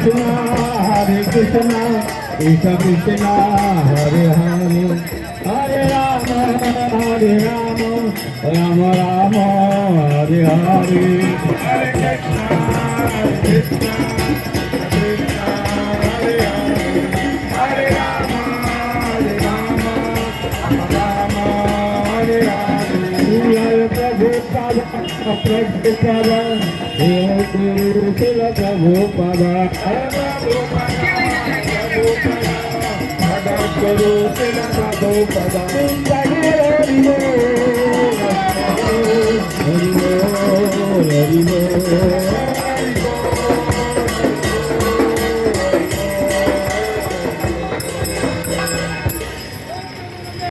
Krishna Krishna Krishna Hare Hare Hare Rama Hare Rama Rama Rama Hare Hare Hare Krishna Krishna Krishna Hare Hare Hare Rama Hare Rama Rama Hare Hare Jai Prabhupada Prabhupada Jai Guru Sila Prabhupada Guru Sila Prabhupada Hari Hari Hari